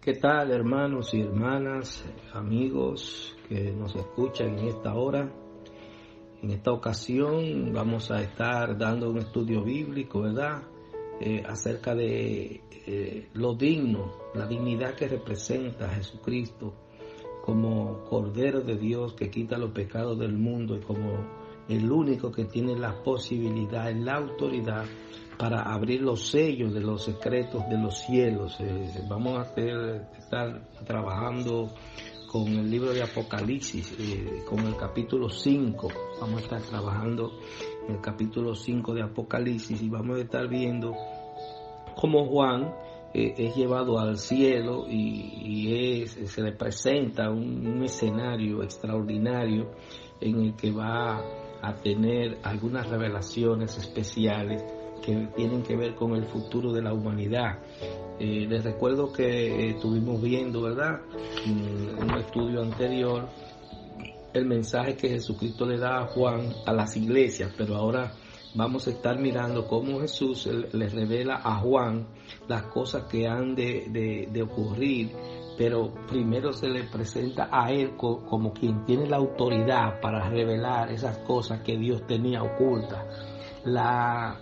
¿Qué tal, hermanos y hermanas, amigos que nos escuchan en esta hora? En esta ocasión vamos a estar dando un estudio bíblico, ¿verdad? Acerca de lo digno, la dignidad que representa a Jesucristo como Cordero de Dios que quita los pecados del mundo y como el único que tiene la posibilidad, la autoridad para abrir los sellos de los secretos de los cielos. Vamos a estar trabajando con el libro de Apocalipsis, con el capítulo 5. Vamos a estar trabajando en el capítulo 5 de Apocalipsis y vamos a estar viendo cómo Juan es llevado al cielo y se le presenta un escenario extraordinario en el que va a tener algunas revelaciones especiales que tienen que ver con el futuro de la humanidad. Les recuerdo que estuvimos viendo, ¿verdad?, en un estudio anterior, el mensaje que Jesucristo le da a Juan a las iglesias, pero ahora vamos a estar mirando cómo Jesús le revela a Juan las cosas que han de ocurrir, pero primero se le presenta a él como quien tiene la autoridad para revelar esas cosas que Dios tenía ocultas. La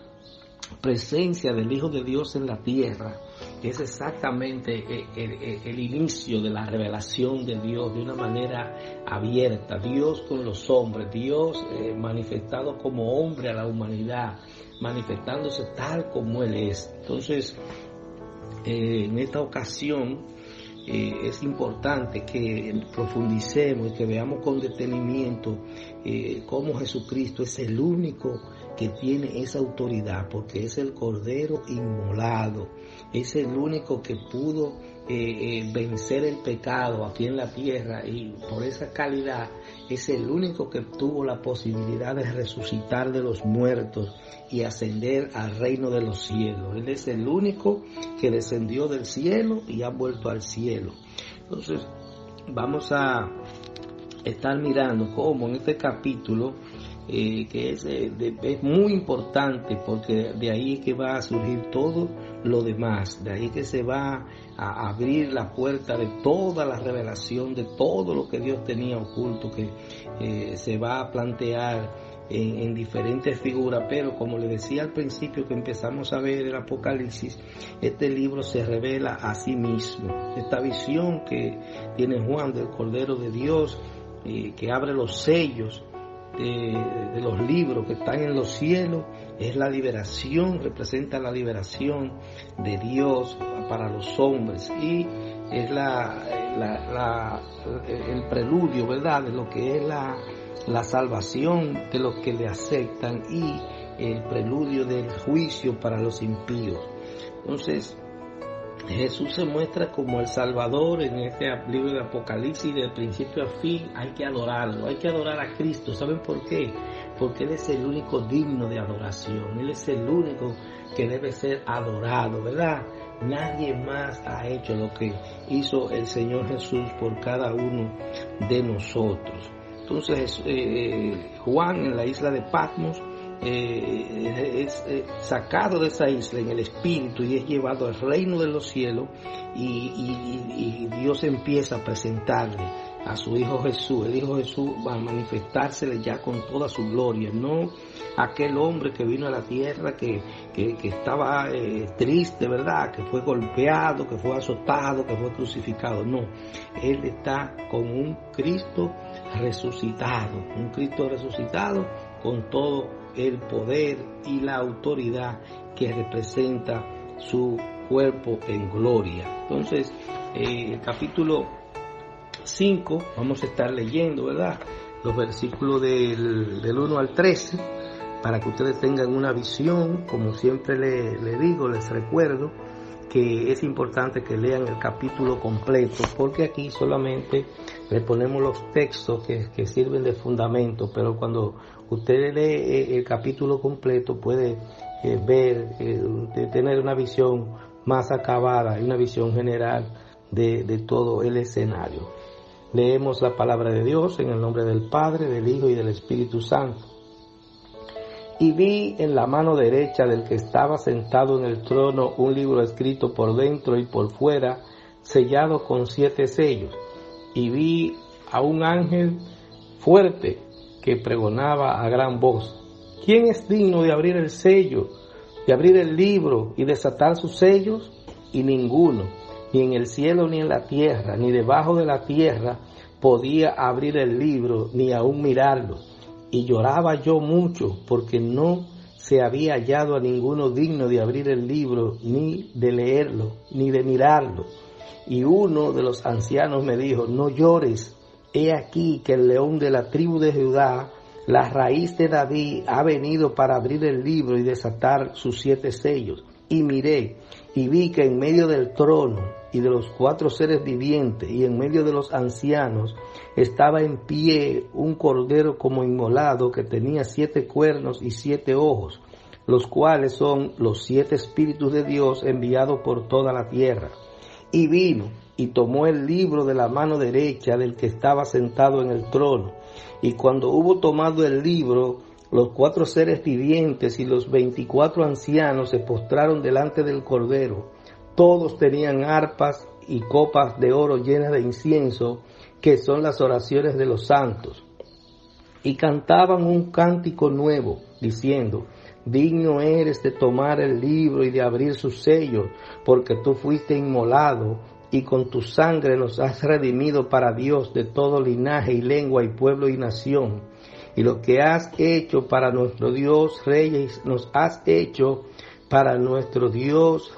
presencia del Hijo de Dios en la tierra es exactamente el inicio de la revelación de Dios de una manera abierta. Dios con los hombres, Dios manifestado como hombre a la humanidad, manifestándose tal como Él es. Entonces, en esta ocasión es importante que profundicemos y que veamos con detenimiento cómo Jesucristo es el único que tiene esa autoridad, porque es el Cordero inmolado, es el único que pudo vencer el pecado aquí en la tierra, y por esa calidad es el único que tuvo la posibilidad de resucitar de los muertos y ascender al reino de los cielos. Él es el único que descendió del cielo y ha vuelto al cielo. Entonces vamos a estar mirando cómo en este capítulo que es muy importante, porque de ahí es que va a surgir todo lo demás, de ahí que se va a abrir la puerta de toda la revelación, de todo lo que Dios tenía oculto, que se va a plantear en diferentes figuras. Pero como le decía al principio que empezamos a ver el Apocalipsis, este libro se revela a sí mismo. Esta visión que tiene Juan del Cordero de Dios, que abre los sellos de los libros que están en los cielos, es la liberación, representa la liberación de Dios para los hombres, y es el preludio, ¿verdad?, de lo que es la salvación de los que le aceptan, y el preludio del juicio para los impíos. Entonces Jesús se muestra como el Salvador en este libro de Apocalipsis. De principio a fin hay que adorarlo, hay que adorar a Cristo. ¿Saben por qué? Porque Él es el único digno de adoración, Él es el único que debe ser adorado, ¿verdad? Nadie más ha hecho lo que hizo el Señor Jesús por cada uno de nosotros. Entonces Juan en la isla de Patmos es sacado de esa isla en el espíritu y es llevado al reino de los cielos, y Dios empieza a presentarle a su Hijo Jesús. El Hijo Jesús va a manifestársele ya con toda su gloria, no aquel hombre que vino a la tierra que estaba triste, ¿verdad?, que fue golpeado, que fue azotado, que fue crucificado. No, Él está con un Cristo resucitado, con todo el poder y la autoridad que representa su cuerpo en gloria. Entonces, el capítulo 5, vamos a estar leyendo, ¿verdad?, los versículos del 1 al 13, para que ustedes tengan una visión. Como siempre les recuerdo que es importante que lean el capítulo completo, porque aquí solamente le ponemos los textos que sirven de fundamento, pero cuando usted lee el capítulo completo puede ver, tener una visión más acabada y una visión general de todo el escenario. Leemos la palabra de Dios en el nombre del Padre, del Hijo y del Espíritu Santo. Y vi en la mano derecha del que estaba sentado en el trono un libro escrito por dentro y por fuera, sellado con 7 sellos. Y vi a un ángel fuerte que pregonaba a gran voz: ¿quién es digno de abrir el sello, de abrir el libro y desatar sus sellos? Y ninguno, ni en el cielo ni en la tierra, ni debajo de la tierra, podía abrir el libro, ni aún mirarlo. Y lloraba yo mucho, porque no se había hallado a ninguno digno de abrir el libro, ni de leerlo, ni de mirarlo. Y uno de los ancianos me dijo: no llores, he aquí que el león de la tribu de Judá, la raíz de David, ha venido para abrir el libro y desatar sus 7 sellos. Y miré, y vi que en medio del trono y de los 4 seres vivientes y en medio de los ancianos estaba en pie un cordero como inmolado, que tenía 7 cuernos y 7 ojos, los cuales son los 7 espíritus de Dios enviados por toda la tierra. Y vino y tomó el libro de la mano derecha del que estaba sentado en el trono. Y cuando hubo tomado el libro, los 4 seres vivientes y los 24 ancianos se postraron delante del Cordero. Todos tenían arpas y copas de oro llenas de incienso, que son las oraciones de los santos. Y cantaban un cántico nuevo, diciendo: digno eres de tomar el libro y de abrir sus sellos, porque tú fuiste inmolado, y con tu sangre nos has redimido para Dios de todo linaje y lengua y pueblo y nación. Y lo que has hecho para nuestro Dios, reyes, nos has hecho para nuestro Dios,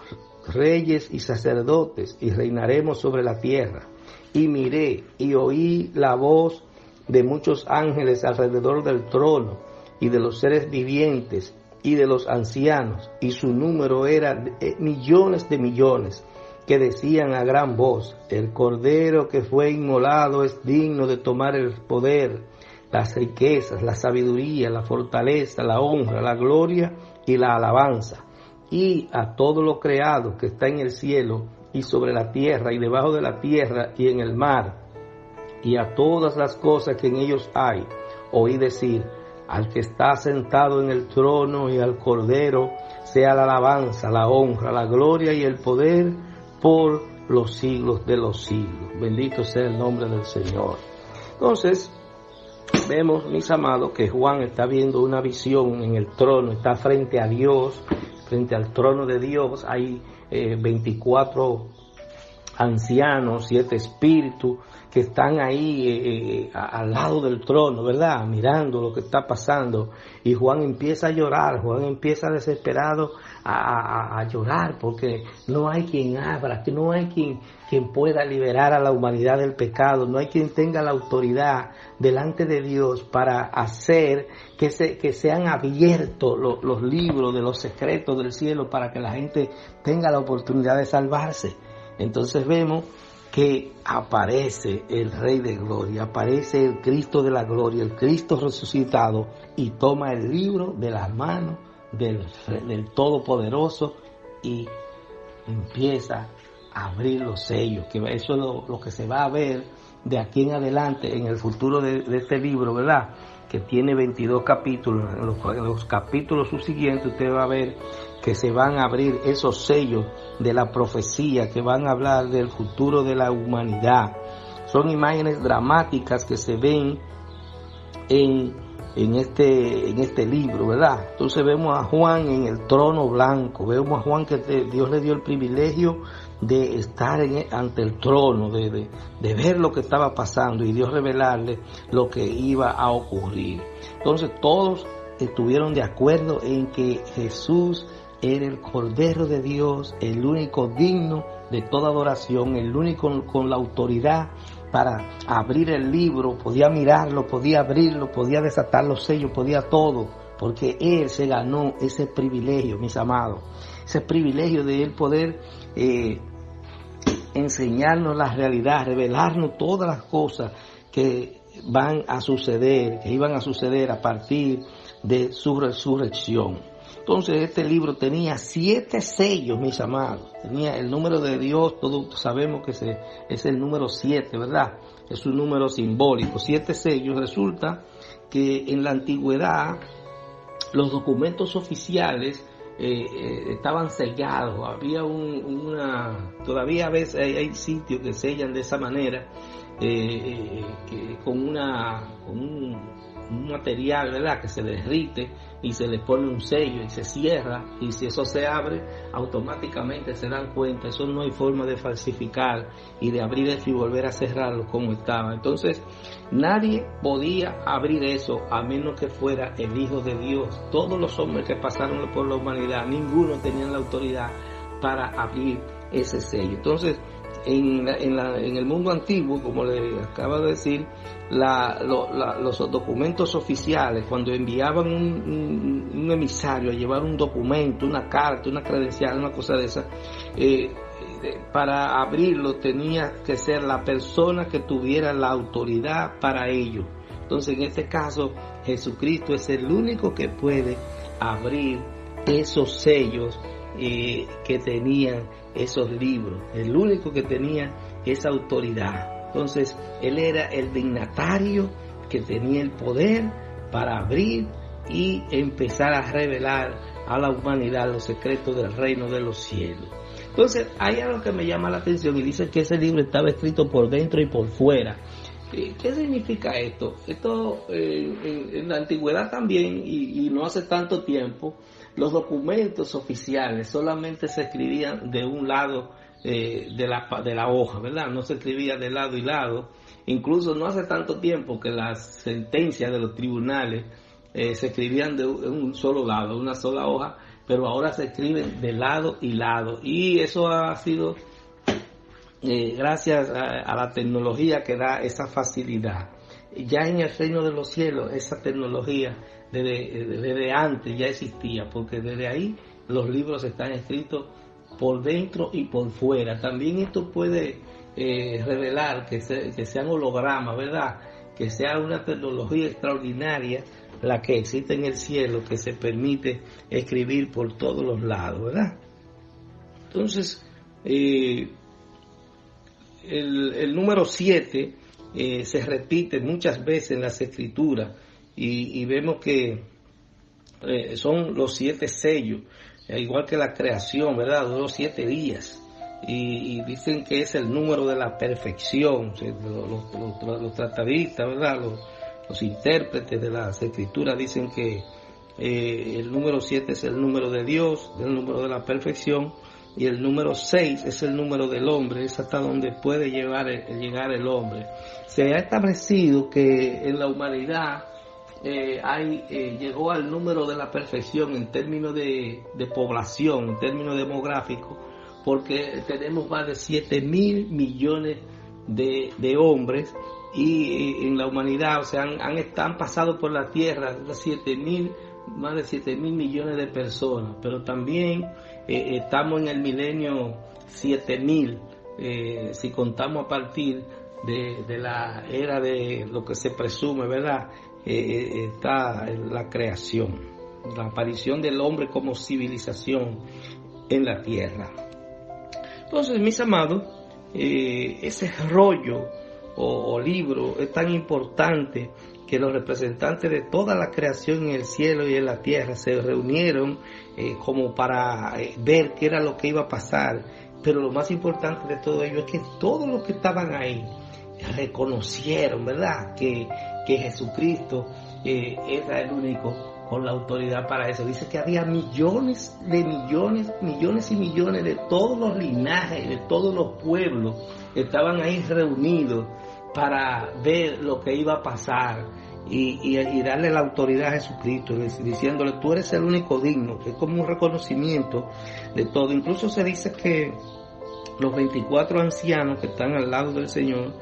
reyes y sacerdotes, y reinaremos sobre la tierra. Y miré y oí la voz de muchos ángeles alrededor del trono, y de los seres vivientes, y de los ancianos, y su número era millones de millones, que decían a gran voz: el Cordero que fue inmolado es digno de tomar el poder, las riquezas, la sabiduría, la fortaleza, la honra, la gloria y la alabanza. Y a todo lo creado que está en el cielo y sobre la tierra y debajo de la tierra y en el mar, y a todas las cosas que en ellos hay, oí decir: al que está sentado en el trono y al Cordero sea la alabanza, la honra, la gloria y el poder por los siglos de los siglos. Bendito sea el nombre del Señor. Entonces, vemos, mis amados, que Juan está viendo una visión en el trono, está frente a Dios, frente al trono de Dios. Hay 24 ancianos, 7 espíritus que están ahí al lado del trono, ¿verdad? Mirando lo que está pasando. Y Juan empieza a llorar, Juan empieza desesperado a llorar, porque no hay quien abra, que no hay quien pueda liberar a la humanidad del pecado, no hay quien tenga la autoridad delante de Dios para hacer que sean abiertos los libros de los secretos del cielo, para que la gente tenga la oportunidad de salvarse. Entonces vemos que aparece el Rey de Gloria, aparece el Cristo de la Gloria, el Cristo resucitado, y toma el libro de las manos del Todopoderoso y empieza a abrir los sellos, que eso es lo que se va a ver de aquí en adelante en el futuro de este libro, ¿verdad? Que tiene 22 capítulos. En los capítulos subsiguientes usted va a ver que se van a abrir esos sellos de la profecía, que van a hablar del futuro de la humanidad. Son imágenes dramáticas que se ven en este libro, ¿verdad? Entonces vemos a Juan en el trono blanco, vemos a Juan que Dios le dio el privilegio de estar ante el trono, de ver lo que estaba pasando y Dios revelarle lo que iba a ocurrir. Entonces todos estuvieron de acuerdo en que Jesús era el Cordero de Dios, el único digno de toda adoración, el único con la autoridad para abrir el libro, podía mirarlo, podía abrirlo, podía desatar los sellos, podía todo, porque Él se ganó ese privilegio, mis amados, ese privilegio de Él poder enseñarnos la realidad, revelarnos todas las cosas que van a suceder, que iban a suceder a partir de su resurrección. Entonces este libro tenía 7 sellos, mis amados. Tenía el número de Dios, todos sabemos que es el número 7, ¿verdad? Es un número simbólico, 7 sellos. Resulta que en la antigüedad los documentos oficiales estaban sellados. Había todavía a veces hay sitios que sellan de esa manera, con un material, ¿verdad?, que se derrite y se le pone un sello y se cierra, y si eso se abre, automáticamente se dan cuenta. Eso no hay forma de falsificar y de abrir eso y volver a cerrarlo como estaba. Entonces, nadie podía abrir eso a menos que fuera el Hijo de Dios. Todos los hombres que pasaron por la humanidad, ninguno tenía la autoridad para abrir ese sello. Entonces, en el mundo antiguo, como le acabo de decir, los documentos oficiales, cuando enviaban un emisario a llevar un documento, una carta, una credencial, una cosa de esa, para abrirlo tenía que ser la persona que tuviera la autoridad para ello. Entonces, en este caso, Jesucristo es el único que puede abrir esos sellos que tenían esos libros, el único que tenía esa autoridad. Entonces, él era el dignatario que tenía el poder para abrir y empezar a revelar a la humanidad los secretos del reino de los cielos. Entonces, hay algo que me llama la atención, y dice que ese libro estaba escrito por dentro y por fuera. ¿Qué significa esto? Esto en la antigüedad también, y no hace tanto tiempo, los documentos oficiales solamente se escribían de un lado de la hoja, ¿verdad? No se escribía de lado y lado. Incluso no hace tanto tiempo que las sentencias de los tribunales se escribían de un solo lado, una sola hoja, pero ahora se escriben de lado y lado. Y eso ha sido gracias a la tecnología que da esa facilidad. Ya en el reino de los cielos esa tecnología desde antes ya existía, porque desde ahí los libros están escritos por dentro y por fuera. También esto puede revelar que sean hologramas, ¿verdad? Que sea una tecnología extraordinaria la que existe en el cielo, que se permite escribir por todos los lados, ¿verdad? Entonces, el número 7 se repite muchas veces en las escrituras, y vemos que son los 7 sellos, igual que la creación, ¿verdad? Los 7 días, y dicen que es el número de la perfección. Los tratadistas, ¿verdad? Los intérpretes de las escrituras dicen que el número 7 es el número de Dios, el número de la perfección, y el número 6 es el número del hombre, es hasta donde puede llegar el hombre. Se ha establecido que en la humanidad llegó al número de la perfección en términos de población, en términos demográficos, porque tenemos más de 7.000 millones de hombres, y en la humanidad, o sea, han pasado por la tierra más de 7.000 millones de personas, pero también estamos en el milenio 7.000, si contamos a partir de la era de lo que se presume, ¿verdad? Está la creación, la aparición del hombre como civilización en la tierra. Entonces, mis amados, ese rollo o libro es tan importante que los representantes de toda la creación en el cielo y en la tierra se reunieron como para ver qué era lo que iba a pasar. Pero lo más importante de todo ello es que todos los que estaban ahí reconocieron, ¿verdad?, que Jesucristo era el único con la autoridad para eso. Dice que había millones y millones de todos los linajes, de todos los pueblos, que estaban ahí reunidos para ver lo que iba a pasar y darle la autoridad a Jesucristo, diciéndole: tú eres el único digno, que es como un reconocimiento de todo. Incluso se dice que los 24 ancianos que están al lado del Señor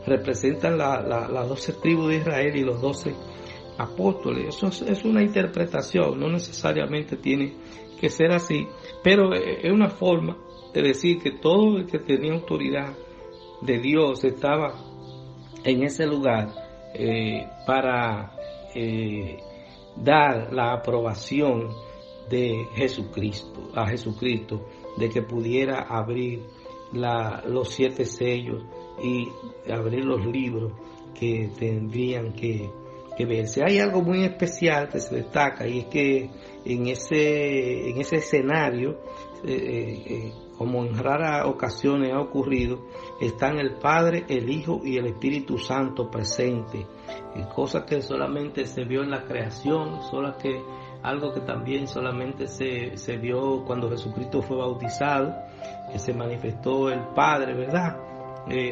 representan las 12 tribus de Israel y los 12 apóstoles. Eso es una interpretación, no necesariamente tiene que ser así, pero es una forma de decir que todo el que tenía autoridad de Dios estaba en ese lugar para dar la aprobación de Jesucristo, a Jesucristo, de que pudiera abrir los 7 sellos y abrir los libros que tendrían que verse. Hay algo muy especial que se destaca, y es que en ese escenario, como en raras ocasiones ha ocurrido, están el Padre, el Hijo y el Espíritu Santo presentes, cosa que solamente se vio en la creación, algo que también solamente se vio cuando Jesucristo fue bautizado, que se manifestó el Padre, ¿verdad?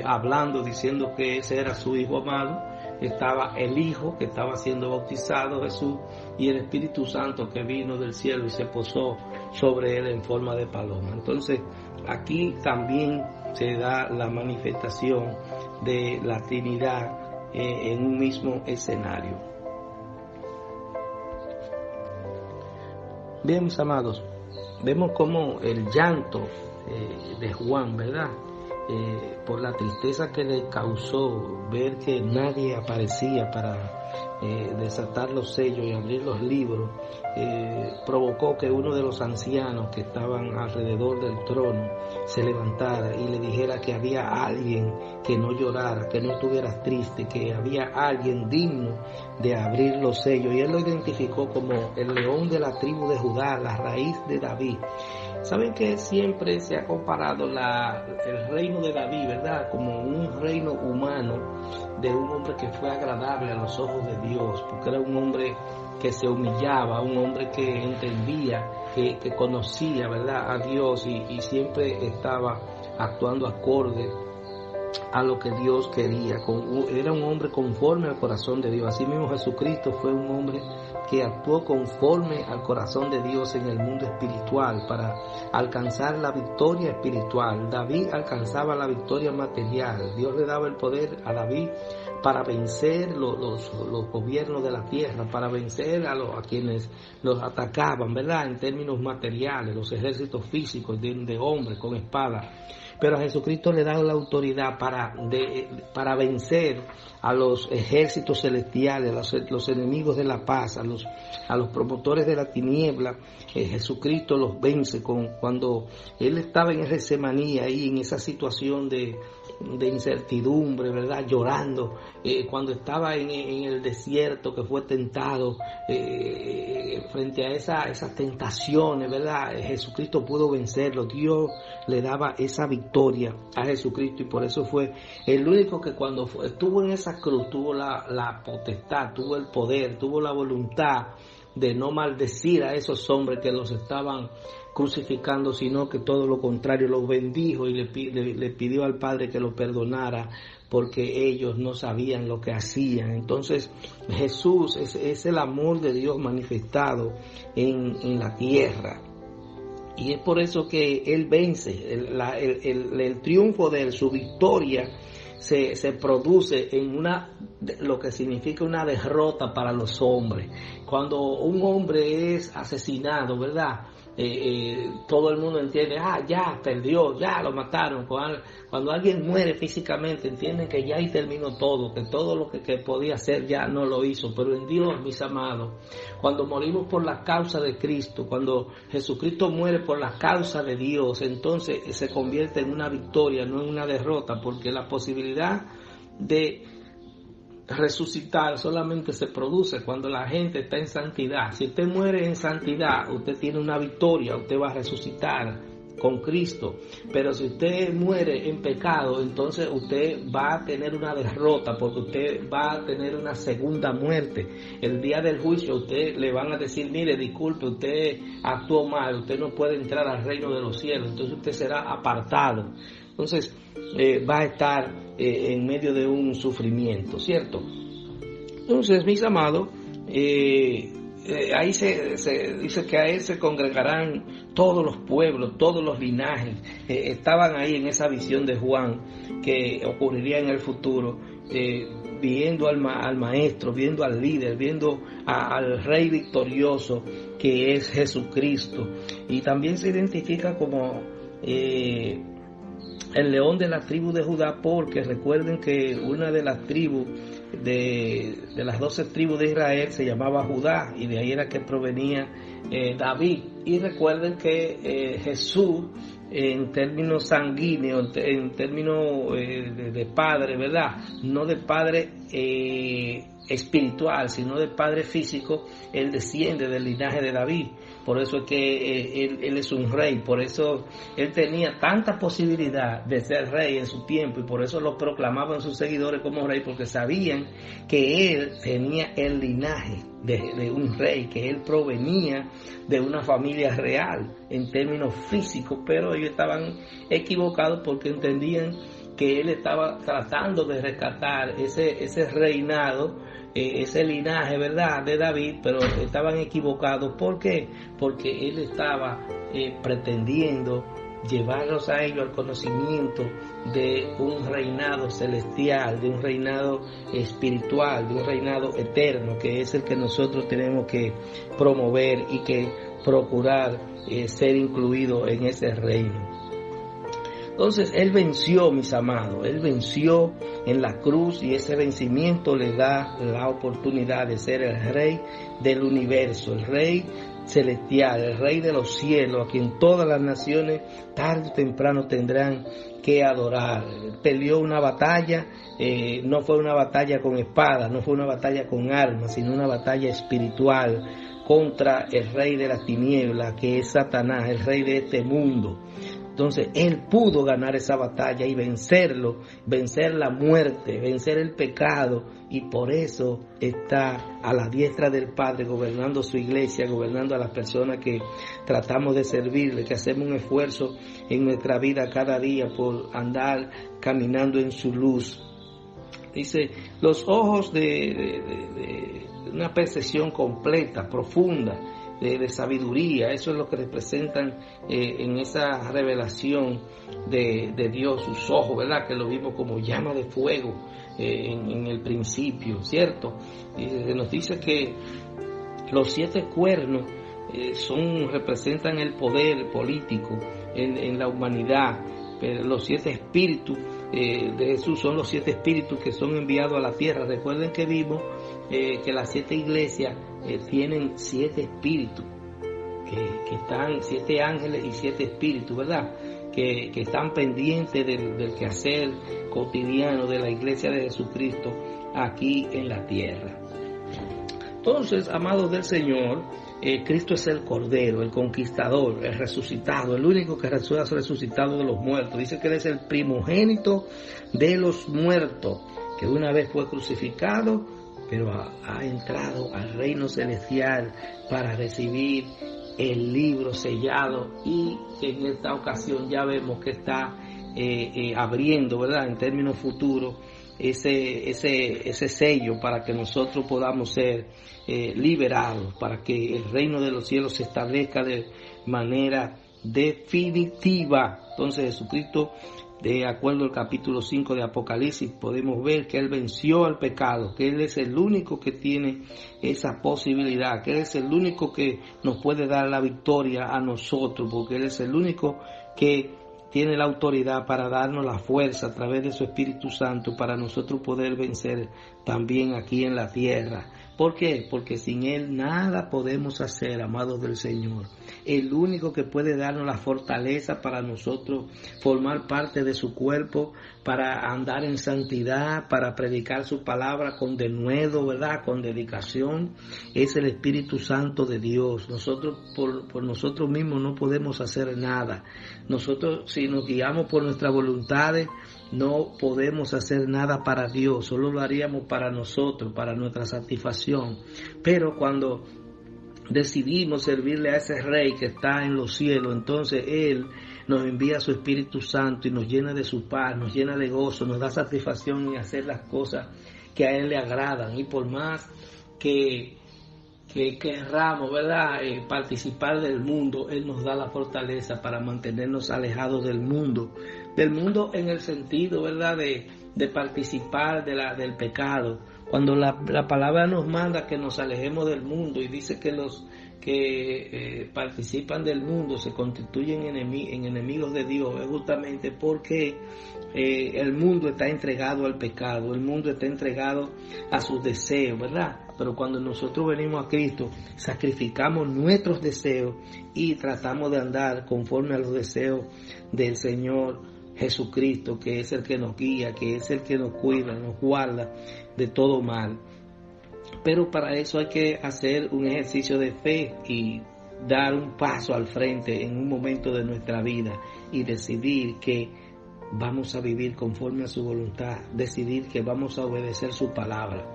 Hablando, diciendo que ese era su Hijo amado. Estaba el Hijo que estaba siendo bautizado, Jesús, y el Espíritu Santo que vino del cielo y se posó sobre él en forma de paloma. Entonces, aquí también se da la manifestación de la Trinidad en un mismo escenario. Bien, mis amados, vemos como el llanto de Juan, ¿verdad? Por la tristeza que le causó ver que nadie aparecía para desatar los sellos y abrir los libros, provocó que uno de los ancianos que estaban alrededor del trono se levantara y le dijera que había alguien que no llorara, que no estuviera triste, que había alguien digno de abrir los sellos, y él lo identificó como el león de la tribu de Judá, la raíz de David. Saben que siempre se ha comparado el reino de David, ¿verdad?, como un reino humano de un hombre que fue agradable a los ojos de Dios, porque era un hombre que se humillaba, un hombre que entendía, que conocía, ¿verdad?, a Dios, y siempre estaba actuando acorde a lo que Dios quería. Era un hombre conforme al corazón de Dios. Así mismo Jesucristo fue un hombre que actuó conforme al corazón de Dios en el mundo espiritual para alcanzar la victoria espiritual. David alcanzaba la victoria material. Dios le daba el poder a David para vencer los gobiernos de la tierra, para vencer a quienes los atacaban, ¿verdad?, en términos materiales, los ejércitos físicos de hombres con espada. Pero a Jesucristo le da la autoridad para vencer a los ejércitos celestiales, los enemigos de la paz, a los promotores de la tiniebla. Jesucristo los vence cuando él estaba en Getsemaní, ahí en esa situación de incertidumbre, ¿verdad?, llorando, cuando estaba en el desierto, que fue tentado, frente a esas tentaciones, ¿verdad?, Jesucristo pudo vencerlo. Dios le daba esa victoria a Jesucristo, y por eso fue el único que cuando estuvo en esa cruz tuvo la potestad, tuvo el poder, tuvo la voluntad de no maldecir a esos hombres que los estaban crucificando, sino que todo lo contrario, los bendijo y le pidió al Padre que los perdonara, porque ellos no sabían lo que hacían. Entonces Jesús es el amor de Dios manifestado en la tierra, y es por eso que Él vence. El triunfo de Él, su victoria, se produce en lo que significa una derrota para los hombres. Cuando un hombre es asesinado, ¿verdad?, todo el mundo entiende, ya perdió, ya lo mataron. Cuando alguien muere físicamente, entienden que ya ahí terminó todo, que todo lo que podía hacer ya no lo hizo. Pero en Dios, mis amados, cuando morimos por la causa de Cristo, cuando Jesucristo muere por la causa de Dios, entonces se convierte en una victoria, no en una derrota, porque la posibilidad de resucitar solamente se produce cuando la gente está en santidad. Si usted muere en santidad, usted tiene una victoria, usted va a resucitar con Cristo. Pero si usted muere en pecado, entonces usted va a tener una derrota, porque usted va a tener una segunda muerte. El día del juicio usted le van a decir, mire, disculpe, usted actuó mal, usted no puede entrar al reino de los cielos. Entonces usted será apartado. Entonces va a estar en medio de un sufrimiento, ¿cierto? Entonces, mis amados, ahí se dice que a Él se congregarán todos los pueblos, todos los linajes. Estaban ahí en esa visión de Juan que ocurriría en el futuro, viendo al maestro, viendo al líder, viendo al rey victorioso que es Jesucristo. Y también se identifica como el león de la tribu de Judá, porque recuerden que una de las tribus de las 12 tribus de Israel se llamaba Judá, y de ahí era que provenía David. Y recuerden que Jesús en términos sanguíneos, en términos de padre, ¿verdad? No de padre espiritual, sino de padre físico. Él desciende del linaje de David. Por eso es que él es un rey, por eso él tenía tanta posibilidad de ser rey en su tiempo, y por eso lo proclamaban sus seguidores como rey, porque sabían que él tenía el linaje de un rey, que él provenía de una familia real en términos físicos, pero ellos estaban equivocados porque entendían que él estaba tratando de rescatar ese reinado, ese linaje, ¿verdad?, de David, pero estaban equivocados. ¿Por qué? Porque él estaba pretendiendo llevarlos a ellos al conocimiento de un reinado celestial, de un reinado espiritual, de un reinado eterno, que es el que nosotros tenemos que promover y que procurar ser incluidos en ese reino. Entonces él venció, mis amados, él venció en la cruz, y ese vencimiento le da la oportunidad de ser el rey del universo, el rey celestial, el rey de los cielos, a quien todas las naciones tarde o temprano tendrán que adorar. Peleó una batalla, no fue una batalla con espada, no fue una batalla con armas, sino una batalla espiritual contra el rey de las tinieblas, que es Satanás, el rey de este mundo. Entonces él pudo ganar esa batalla y vencerlo, vencer la muerte, vencer el pecado, y por eso está a la diestra del Padre gobernando su iglesia, gobernando a las personas que tratamos de servirle, que hacemos un esfuerzo en nuestra vida cada día por andar caminando en su luz. Dice, los ojos de una percepción completa, profunda, de sabiduría, eso es lo que representan en esa revelación de Dios, sus ojos, ¿verdad?, que lo vimos como llama de fuego en el principio, ¿cierto? Y nos dice que los 7 cuernos representan el poder político en la humanidad, pero los 7 espíritus de Jesús son los 7 espíritus que son enviados a la tierra. Recuerden que vimos que las 7 iglesias tienen 7 espíritus, que están 7 ángeles y 7 espíritus, ¿verdad?, que están pendientes del quehacer cotidiano de la iglesia de Jesucristo aquí en la tierra. Entonces, amados del Señor, Cristo es el Cordero, el conquistador, el resucitado, el único que ha resucitado de los muertos. Dice que Él es el primogénito de los muertos, que una vez fue crucificado, pero ha entrado al reino celestial para recibir el libro sellado, y en esta ocasión ya vemos que está abriendo, ¿verdad?, en términos futuros, ese sello para que nosotros podamos ser liberados, para que el reino de los cielos se establezca de manera definitiva. Entonces Jesucristo, de acuerdo al capítulo 5 de Apocalipsis, podemos ver que Él venció al pecado, que Él es el único que tiene esa posibilidad, que Él es el único que nos puede dar la victoria a nosotros, porque Él es el único que tiene la autoridad para darnos la fuerza a través de su Espíritu Santo para nosotros poder vencer también aquí en la tierra. ¿Por qué? Porque sin Él nada podemos hacer, amados del Señor. El único que puede darnos la fortaleza para nosotros formar parte de su cuerpo, para andar en santidad, para predicar su palabra con denuedo, ¿verdad?, con dedicación, es el Espíritu Santo de Dios. Nosotros por nosotros mismos no podemos hacer nada. Nosotros, si nos guiamos por nuestras voluntades, no podemos hacer nada para Dios, solo lo haríamos para nosotros, para nuestra satisfacción. Pero cuando decidimos servirle a ese Rey que está en los cielos, entonces Él nos envía su Espíritu Santo y nos llena de su paz, nos llena de gozo, nos da satisfacción en hacer las cosas que a Él le agradan. Y por más que querramos, ¿verdad?, participar del mundo, Él nos da la fortaleza para mantenernos alejados del mundo en el sentido, ¿verdad?, de participar del pecado. Cuando la palabra nos manda que nos alejemos del mundo y dice que los que participan del mundo se constituyen en enemigos de Dios, es justamente porque el mundo está entregado al pecado, el mundo está entregado a sus deseos, ¿verdad? pero cuando nosotros venimos a Cristo, sacrificamos nuestros deseos y tratamos de andar conforme a los deseos del Señor Jesucristo, que es el que nos guía, que es el que nos cuida, nos guarda de todo mal. Pero para eso hay que hacer un ejercicio de fe y dar un paso al frente en un momento de nuestra vida y decidir que vamos a vivir conforme a su voluntad, decidir que vamos a obedecer su palabra.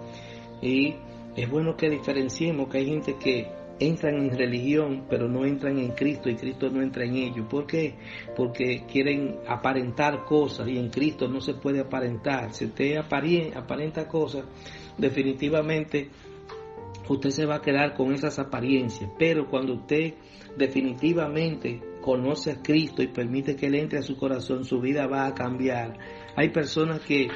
Y es bueno que diferenciemos que hay gente que entran en religión pero no entran en Cristo y Cristo no entra en ellos. ¿Por qué? Porque quieren aparentar cosas y en Cristo no se puede aparentar. Si usted aparenta cosas, definitivamente usted se va a quedar con esas apariencias, pero cuando usted definitivamente conoce a Cristo y permite que Él entre a su corazón, su vida va a cambiar. Hay personas que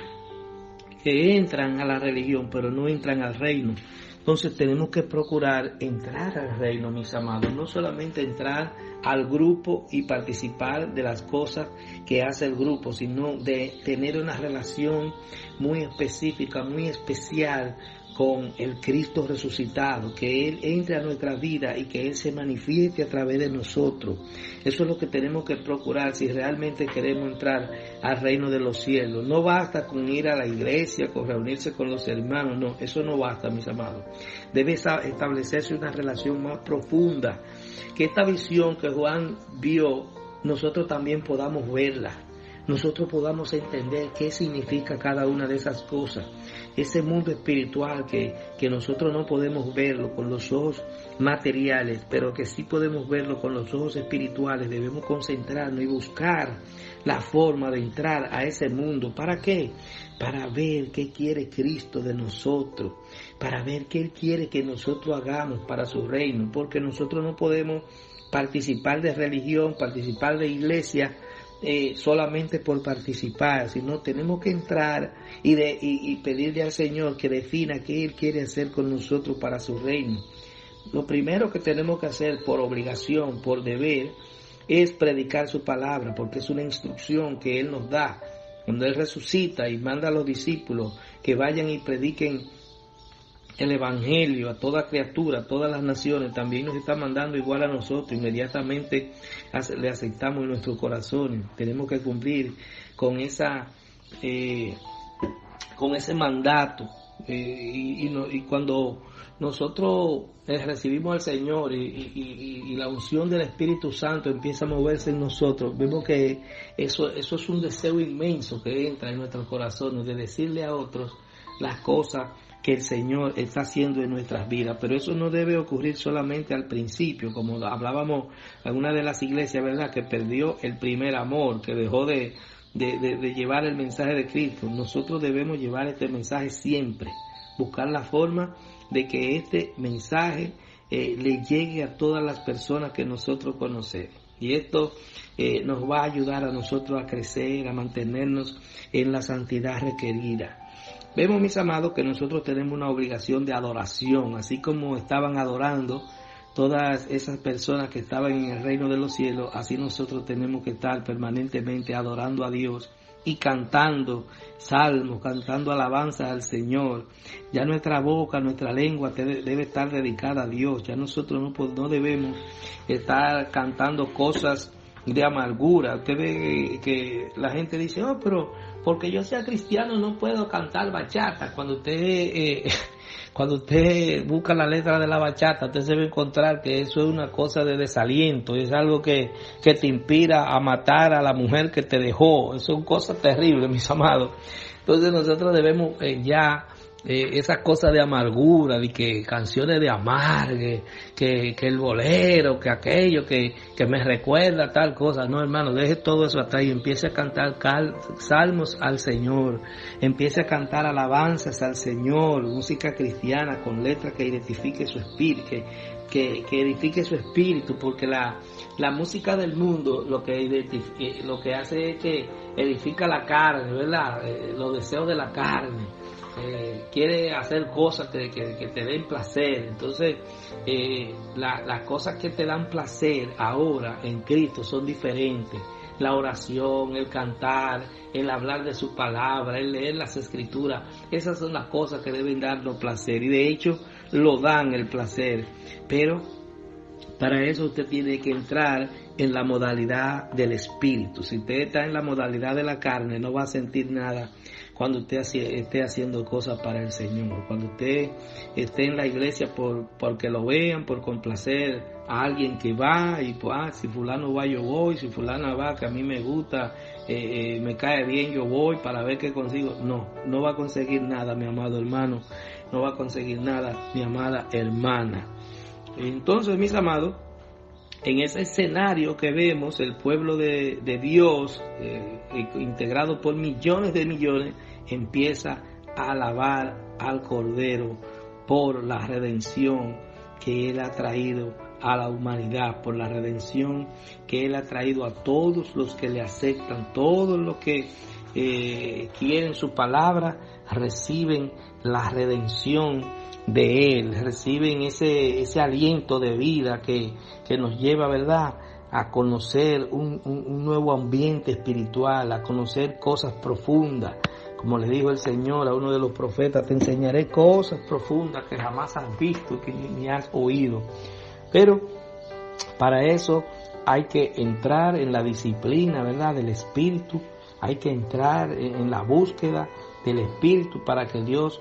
entran a la religión, pero no entran al reino. Entonces tenemos que procurar entrar al reino, mis amados, no solamente entrar al grupo y participar de las cosas que hace el grupo, sino de tener una relación muy específica, muy especial con el Cristo resucitado, que Él entre a nuestra vida y que Él se manifieste a través de nosotros. Eso es lo que tenemos que procurar si realmente queremos entrar al reino de los cielos. No basta con ir a la iglesia, con reunirse con los hermanos, no, eso no basta, mis amados. Debe establecerse una relación más profunda, que esta visión que Juan vio, nosotros también podamos verla. Nosotros podamos entender qué significa cada una de esas cosas. Ese mundo espiritual que nosotros no podemos verlo con los ojos materiales, pero que sí podemos verlo con los ojos espirituales. Debemos concentrarnos y buscar la forma de entrar a ese mundo. ¿Para qué? Para ver qué quiere Cristo de nosotros, para ver qué Él quiere que nosotros hagamos para su reino, porque nosotros no podemos participar de religión, participar de iglesia, solamente por participar, sino tenemos que entrar y pedirle al Señor que defina qué Él quiere hacer con nosotros para su reino. Lo primero que tenemos que hacer por obligación, por deber, es predicar su palabra, porque es una instrucción que Él nos da. Cuando Él resucita y manda a los discípulos que vayan y prediquen el evangelio a toda criatura, a todas las naciones, también nos está mandando igual a nosotros. Inmediatamente le aceptamos en nuestros corazones. Tenemos que cumplir con ese mandato. Y cuando nosotros recibimos al Señor y la unción del Espíritu Santo empieza a moverse en nosotros, vemos que eso es un deseo inmenso que entra en nuestros corazones de decirle a otros las cosas que el Señor está haciendo en nuestras vidas. Pero eso no debe ocurrir solamente al principio, como hablábamos en una de las iglesias, ¿verdad?, que perdió el primer amor, que dejó de llevar el mensaje de Cristo. Nosotros debemos llevar este mensaje siempre, buscar la forma de que este mensaje le llegue a todas las personas que nosotros conocemos. Y esto nos va a ayudar a nosotros a crecer, a mantenernos en la santidad requerida. Vemos, mis amados, que nosotros tenemos una obligación de adoración, así como estaban adorando todas esas personas que estaban en el reino de los cielos, así nosotros tenemos que estar permanentemente adorando a Dios y cantando salmos, cantando alabanzas al Señor. Ya nuestra boca, nuestra lengua debe estar dedicada a Dios. Ya nosotros no debemos estar cantando cosas de amargura. Usted ve que la gente dice, pero porque yo sea cristiano no puedo cantar bachata. Cuando usted busca la letra de la bachata, usted se va a encontrar que eso es una cosa de desaliento, es algo que te inspira a matar a la mujer que te dejó. Eso es una cosa terrible, mis amados. Entonces nosotros debemos esas cosas de amargura, de que canciones de amargue, que el bolero, que aquello, que me recuerda tal cosa. No, hermano, deje todo eso atrás y empiece a cantar salmos al Señor, empiece a cantar alabanzas al Señor, música cristiana con letras que identifique su espíritu, que edifique su espíritu, porque la música del mundo lo que hace es que edifica la carne, ¿verdad? Los deseos de la carne. Quiere hacer cosas que te den placer. Entonces las cosas que te dan placer ahora en Cristo son diferentes. La oración, el cantar, el hablar de su palabra, el leer las escrituras, esas son las cosas que deben darnos placer. Y de hecho lo dan el placer, pero para eso usted tiene que entrar en la modalidad del espíritu. Si usted está en la modalidad de la carne, no va a sentir nada cuando usted esté haciendo cosas para el Señor. Cuando usted esté en la iglesia porque lo vean, por complacer a alguien que va, y pues, si fulano va yo voy, si fulana va que a mí me gusta, me cae bien yo voy para ver qué consigo. No va a conseguir nada, mi amado hermano, no va a conseguir nada, mi amada hermana. Entonces, mis amados, en ese escenario que vemos, el pueblo de Dios, integrado por millones de millones, empieza a alabar al Cordero por la redención que Él ha traído a la humanidad, por la redención que Él ha traído a todos los que le aceptan, todos los que quieren su palabra, reciben la redención de Él, reciben ese aliento de vida que nos lleva, ¿verdad?, a conocer un nuevo ambiente espiritual, a conocer cosas profundas. Como le dijo el Señor a uno de los profetas, te enseñaré cosas profundas que jamás has visto, que ni has oído. Pero para eso hay que entrar en la disciplina, ¿verdad?, del Espíritu. Hay que entrar en la búsqueda del Espíritu para que Dios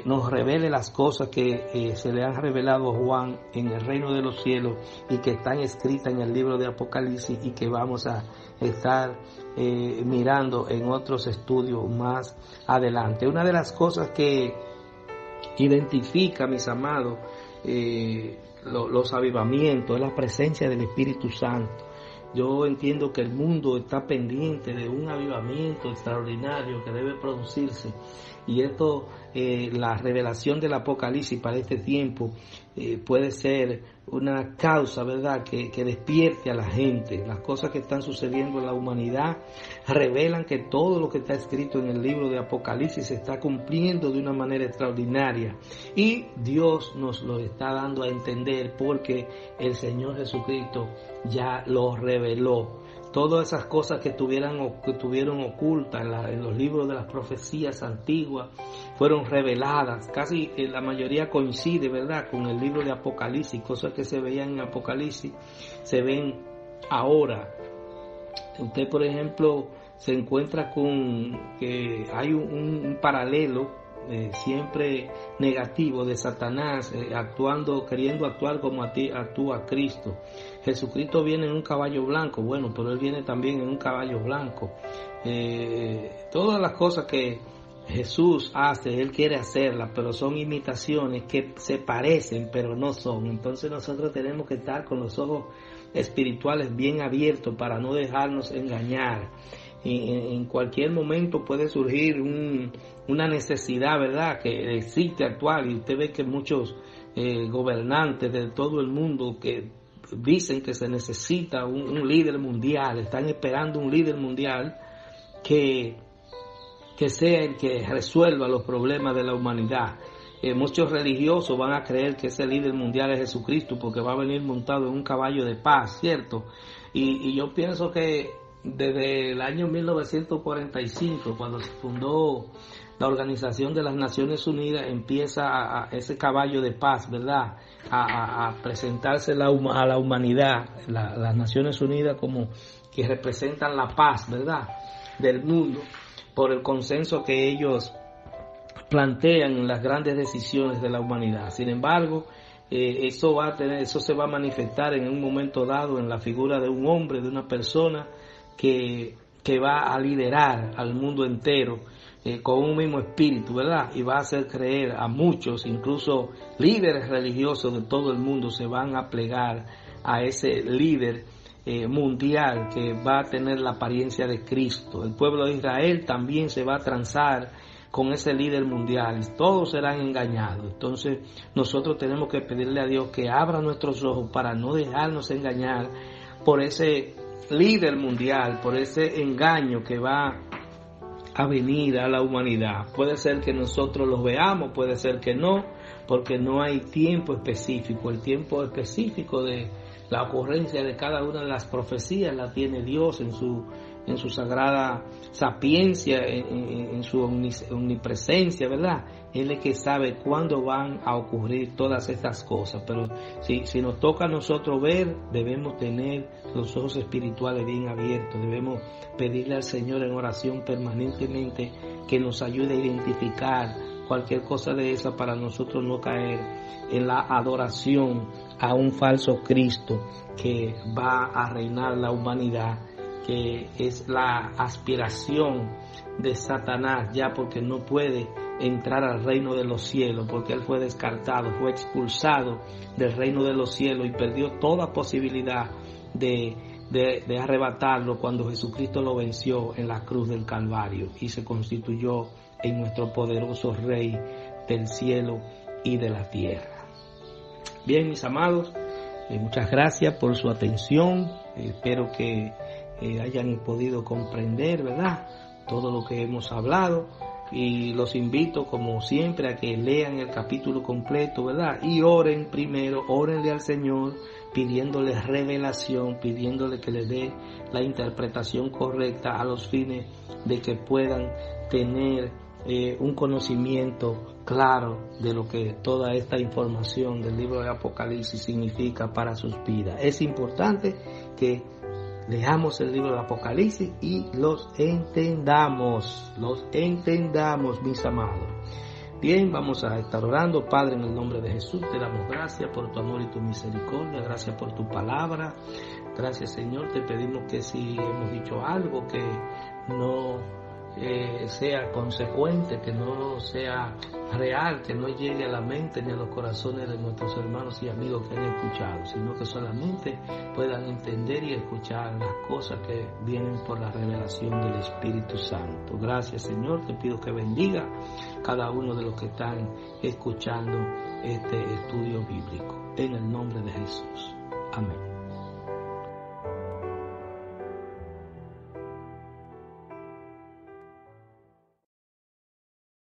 nos revele las cosas que se le han revelado a Juan en el reino de los cielos y que están escritas en el libro de Apocalipsis y que vamos a estar mirando en otros estudios más adelante. Una de las cosas que identifica, mis amados, los avivamientos es la presencia del Espíritu Santo. Yo entiendo que el mundo está pendiente de un avivamiento extraordinario que debe producirse, y esto, la revelación del Apocalipsis para este tiempo puede ser una causa, ¿verdad?, que despierte a la gente. Las cosas que están sucediendo en la humanidad revelan que todo lo que está escrito en el libro de Apocalipsis se está cumpliendo de una manera extraordinaria, y Dios nos lo está dando a entender porque el Señor Jesucristo ya lo reveló. Todas esas cosas que estuvieron ocultas en los libros de las profecías antiguas fueron reveladas. Casi la mayoría coincide, ¿verdad?, con el libro de Apocalipsis. Cosas que se veían en Apocalipsis se ven ahora. Usted, por ejemplo, se encuentra con que hay un paralelo siempre negativo de Satanás queriendo actuar como actúa Cristo. Jesucristo viene en un caballo blanco, bueno, pero Él viene también en un caballo blanco. Todas las cosas que Jesús hace, Él quiere hacerlas, pero son imitaciones que se parecen, pero no son. Entonces nosotros tenemos que estar con los ojos espirituales bien abiertos para no dejarnos engañar. En cualquier momento puede surgir una necesidad, ¿verdad?, que existe actual, y usted ve que muchos gobernantes de todo el mundo que dicen que se necesita un líder mundial, están esperando un líder mundial que sea el que resuelva los problemas de la humanidad. Muchos religiosos van a creer que ese líder mundial es Jesucristo porque va a venir montado en un caballo de paz, ¿cierto? Y yo pienso que desde el año 1945, cuando se fundó la Organización de las Naciones Unidas, empieza ese caballo de paz, ¿verdad?, a presentarse a la humanidad, las Naciones Unidas como que representan la paz, ¿verdad?, del mundo, por el consenso que ellos plantean en las grandes decisiones de la humanidad. Sin embargo, eso se va a manifestar en un momento dado en la figura de un hombre, de una persona que va a liderar al mundo entero con un mismo espíritu, ¿verdad? Y va a hacer creer a muchos, incluso líderes religiosos de todo el mundo se van a plegar a ese líder mundial que va a tener la apariencia de Cristo. El pueblo de Israel también se va a transar con ese líder mundial y todos serán engañados. Entonces nosotros tenemos que pedirle a Dios que abra nuestros ojos para no dejarnos engañar por ese líder mundial, por ese engaño que va a venir a la humanidad. Puede ser que nosotros los veamos, puede ser que no, porque no hay tiempo específico. El tiempo específico de la ocurrencia de cada una de las profecías la tiene Dios en en su sagrada sapiencia, en su omnipresencia, ¿verdad? Él es que sabe cuándo van a ocurrir todas estas cosas. Pero si nos toca a nosotros ver, debemos tener los ojos espirituales bien abiertos. Debemos pedirle al Señor en oración permanentemente que nos ayude a identificar cualquier cosa de esa para nosotros no caer en la adoración a un falso Cristo que va a reinar la humanidad, que es la aspiración de Satanás, ya porque no puede entrar al reino de los cielos, porque él fue descartado, fue expulsado del reino de los cielos y perdió toda posibilidad de arrebatarlo cuando Jesucristo lo venció en la cruz del Calvario y se constituyó en nuestro poderoso Rey del cielo y de la tierra. Bien, mis amados, muchas gracias por su atención. Espero que hayan podido comprender, ¿verdad?, todo lo que hemos hablado, y los invito como siempre a que lean el capítulo completo, ¿verdad?, y oren primero, órenle al Señor pidiéndole revelación, pidiéndole que le dé la interpretación correcta a los fines de que puedan tener un conocimiento claro de lo que toda esta información del libro de Apocalipsis significa para sus vidas. Es importante que leamos el libro de Apocalipsis y los entendamos, mis amados. Bien, vamos a estar orando. Padre, en el nombre de Jesús, te damos gracias por tu amor y tu misericordia, gracias por tu palabra. Gracias, Señor, te pedimos que si hemos dicho algo que no sea consecuente, que no sea real, que no llegue a la mente ni a los corazones de nuestros hermanos y amigos que han escuchado, sino que solamente puedan entender y escuchar las cosas que vienen por la revelación del Espíritu Santo. Gracias, Señor, te pido que bendiga cada uno de los que están escuchando este estudio bíblico, en el nombre de Jesús. Amén.